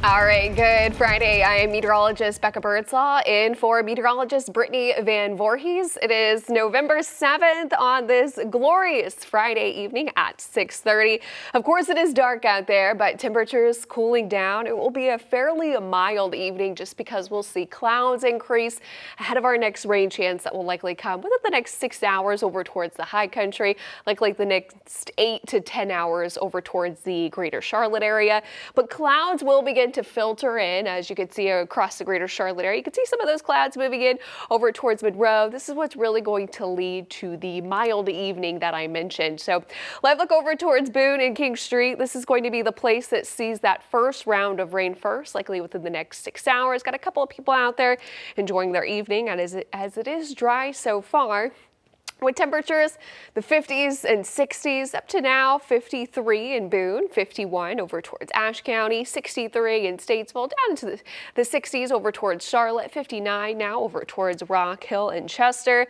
All right, good Friday. I am meteorologist Becca Birdsall in for meteorologist Brittany Van Voorhees. It is November 7th on this glorious Friday evening at 6:30. Of course, it is dark out there, but temperatures cooling down. It will be a fairly mild evening just because we'll see clouds increase ahead of our next rain chance that will likely come within the next 6 hours over towards the high country, likely the next 8 to 10 hours over towards the greater Charlotte area. But clouds will begin to filter in, as you can see across the greater Charlotte area. You can see some of those clouds moving in over towards Monroe. This is what's really going to lead to the mild evening that I mentioned. So let's look over towards Boone and King Street. This is going to be the place that sees that first round of rain first, likely within the next 6 hours. Got a couple of people out there enjoying their evening, and as it is dry so far, with temperatures the 50s and 60s up to now. 53 in Boone, 51 over towards Ashe County, 63 in Statesville, down to the 60s over towards Charlotte, 59 now over towards Rock Hill and Chester.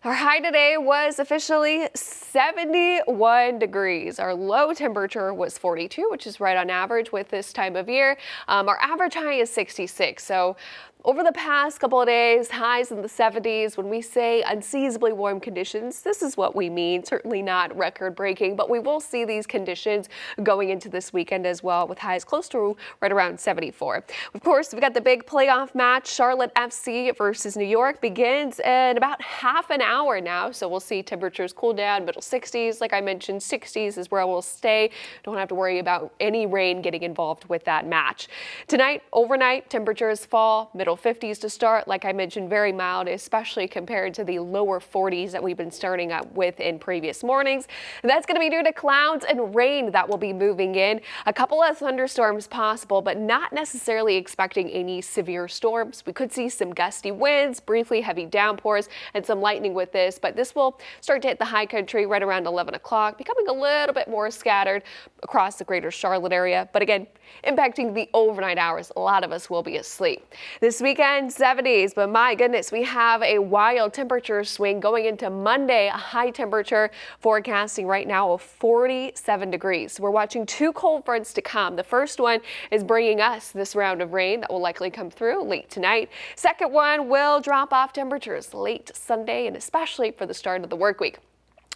Our high today was officially 71 degrees. Our low temperature was 42, which is right on average with this time of year. Our average high is 66. So over the past couple of days, highs in the 70s. When we say unseasonably warm conditions, this is what we mean. Certainly not record-breaking, but we will see these conditions going into this weekend as well, with highs close to right around 74. Of course, we've got the big playoff match. Charlotte FC versus New York begins in about half an hour now, so we'll see temperatures cool down, middle 60s. Like I mentioned, 60s is where we'll stay. Don't have to worry about any rain getting involved with that match. Tonight, overnight, temperatures fall, middle 50s to start. Like I mentioned, very mild, especially compared to the lower 40s that we've been starting up with in previous mornings. And that's going to be due to clouds and rain that will be moving in. A couple of thunderstorms possible, but not necessarily expecting any severe storms. We could see some gusty winds, briefly heavy downpours, and some lightning with this, but this will start to hit the high country right around 11 o'clock, becoming a little bit more scattered across the greater Charlotte area. But again, impacting the overnight hours, a lot of us will be asleep. This weekend, 70s, but my goodness, we have a wild temperature swing going into Monday. A high temperature forecasting right now of 47 degrees. We're watching two cold fronts to come. The first one is bringing us this round of rain that will likely come through late tonight. Second one will drop off temperatures late Sunday, and especially for the start of the work week.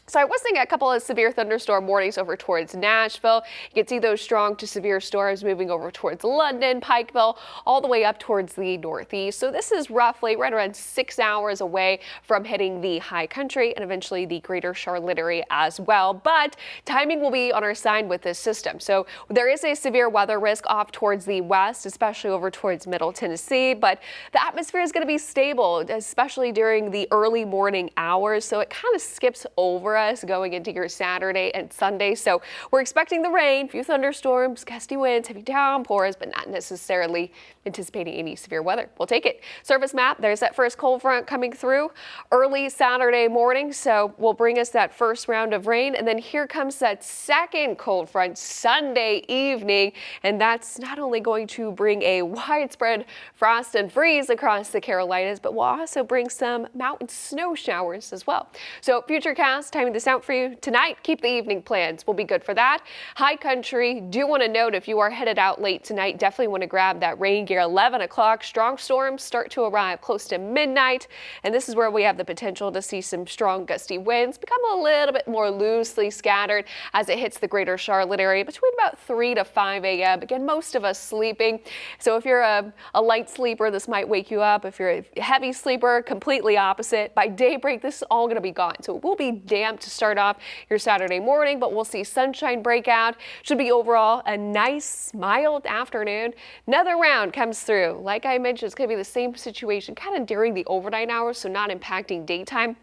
So I was seeing a couple of severe thunderstorm warnings over towards Nashville. You can see those strong to severe storms moving over towards London, Pikeville, all the way up towards the northeast. So this is roughly right around 6 hours away from hitting the high country and eventually the greater Charlotte area as well. But timing will be on our side with this system. So there is a severe weather risk off towards the west, especially over towards Middle Tennessee. But the atmosphere is going to be stable, especially during the early morning hours. So it kind of skips over us going into your Saturday and Sunday. So we're expecting the rain, few thunderstorms, gusty winds, heavy downpours, but not necessarily anticipating any severe weather. We'll take it. Surface map, there's that first cold front coming through early Saturday morning. So will bring us that first round of rain. And then here comes that second cold front Sunday evening. And that's not only going to bring a widespread frost and freeze across the Carolinas, but will also bring some mountain snow showers as well. So futurecast, timing this out for you tonight. Keep the evening plans. We'll be good for that. High country, do want to note if you are headed out late tonight, definitely want to grab that rain gear. 11 o'clock, strong storms start to arrive close to midnight. And this is where we have the potential to see some strong gusty winds become a little bit more loosely scattered as it hits the greater Charlotte area between about 3 to 5 a.m. Again, most of us sleeping. So if you're a light sleeper, this might wake you up. If you're a heavy sleeper, completely opposite. By daybreak, this is all going to be gone. So it will be damp to start off your Saturday morning, but we'll see sunshine break out. Should be overall a nice, mild afternoon. Another round comes through. Like I mentioned, it's going to be the same situation kind of during the overnight hours, so not impacting daytime.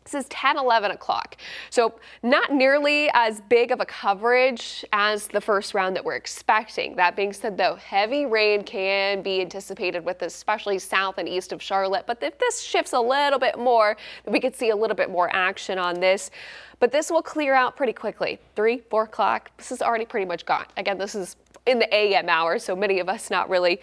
This is 10, 11 o'clock. So not nearly as big of a coverage as the first round that we're expecting. That being said, though, heavy rain can be anticipated with this, especially south and east of Charlotte. But if this shifts a little bit more, we could see a little bit more action on this. But this will clear out pretty quickly. 3, 4 o'clock. This is already pretty much gone. Again, this is in the AM hours, so many of us not really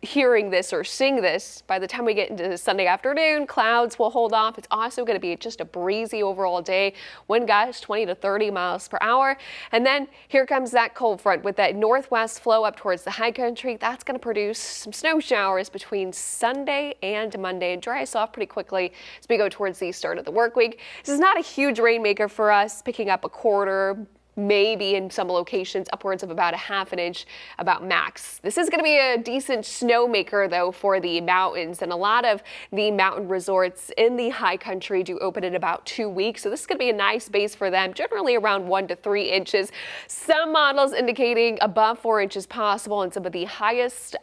hearing this or seeing this, by the time we get into Sunday afternoon, clouds will hold off. It's also going to be just a breezy overall day. Wind gusts 20 to 30 miles per hour. And then here comes that cold front with that northwest flow up towards the high country. That's going to produce some snow showers between Sunday and Monday and dry us off pretty quickly as we go towards the start of the work week. This is not a huge rainmaker for us, picking up a quarter, maybe in some locations upwards of about a half an inch, about max. This is going to be a decent snowmaker though for the mountains, and a lot of the mountain resorts in the high country do open in about 2 weeks. So this is going to be a nice base for them, generally around 1 to 3 inches. Some models indicating above 4 inches possible in some of the highest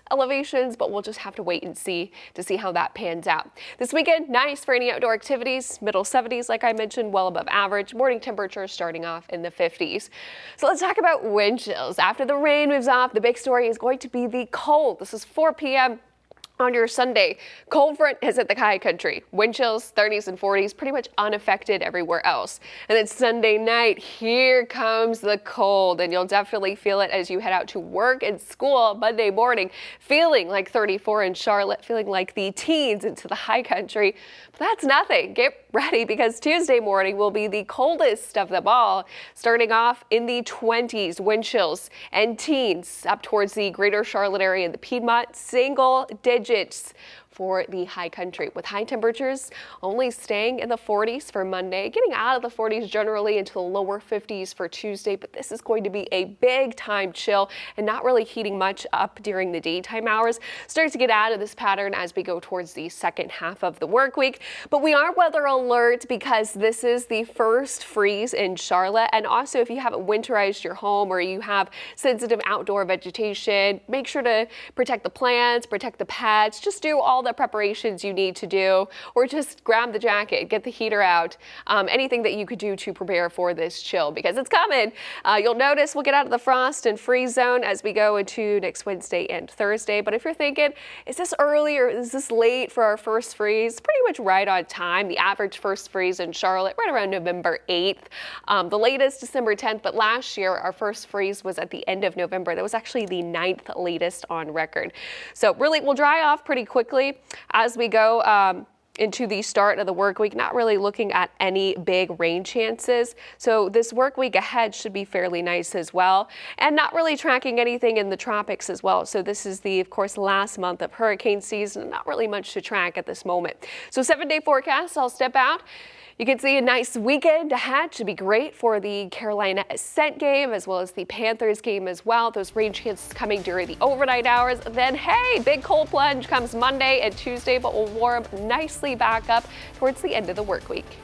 elevations, but we'll just have to wait and see to see how that pans out. This weekend, nice for any outdoor activities, middle 70s, like I mentioned, well above average. Morning temperatures starting off in the 50s. So let's talk about wind chills. After the rain moves off, the big story is going to be the cold. This is 4 p.m. on your Sunday. Cold front has hit the high country. Wind chills 30s and 40s, pretty much unaffected everywhere else. And then Sunday night, here comes the cold, and you'll definitely feel it as you head out to work and school Monday morning, feeling like 34 in Charlotte, feeling like the teens into the high country. But that's nothing. Get ready, because Tuesday morning will be the coldest of them all, starting off in the 20s, wind chills and teens up towards the greater Charlotte area and the Piedmont, single digits for the high country, with high temperatures only staying in the 40s for Monday, getting out of the 40s generally into the lower 50s for Tuesday. But this is going to be a big time chill and not really heating much up during the daytime hours. Start to get out of this pattern as we go towards the second half of the work week. But we are weather alert because this is the first freeze in Charlotte. And also, if you haven't winterized your home or you have sensitive outdoor vegetation, make sure to protect the plants, protect the pets, just do all the preparations you need to do, or just grab the jacket, get the heater out, anything that you could do to prepare for this chill, because it's coming. You'll notice we'll get out of the frost and freeze zone as we go into next Wednesday and Thursday. But if you're thinking, is this early or is this late for our first freeze? Pretty much right on time. The average first freeze in Charlotte right around November 8th. The latest December 10th, but last year our first freeze was at the end of November. That was actually the 9th latest on record. So really, we'll dry off pretty quickly as we go into the start of the work week. Not really looking at any big rain chances. So this work week ahead should be fairly nice as well, and not really tracking anything in the tropics as well. So this is the, of course, last month of hurricane season. Not really much to track at this moment. So 7-day forecast, I'll step out. You can see a nice weekend ahead. Should be great for the Carolina Ascent game as well as the Panthers game as well. Those rain chances coming during the overnight hours. Then, hey, big cold plunge comes Monday and Tuesday, but will warm nicely back up towards the end of the work week.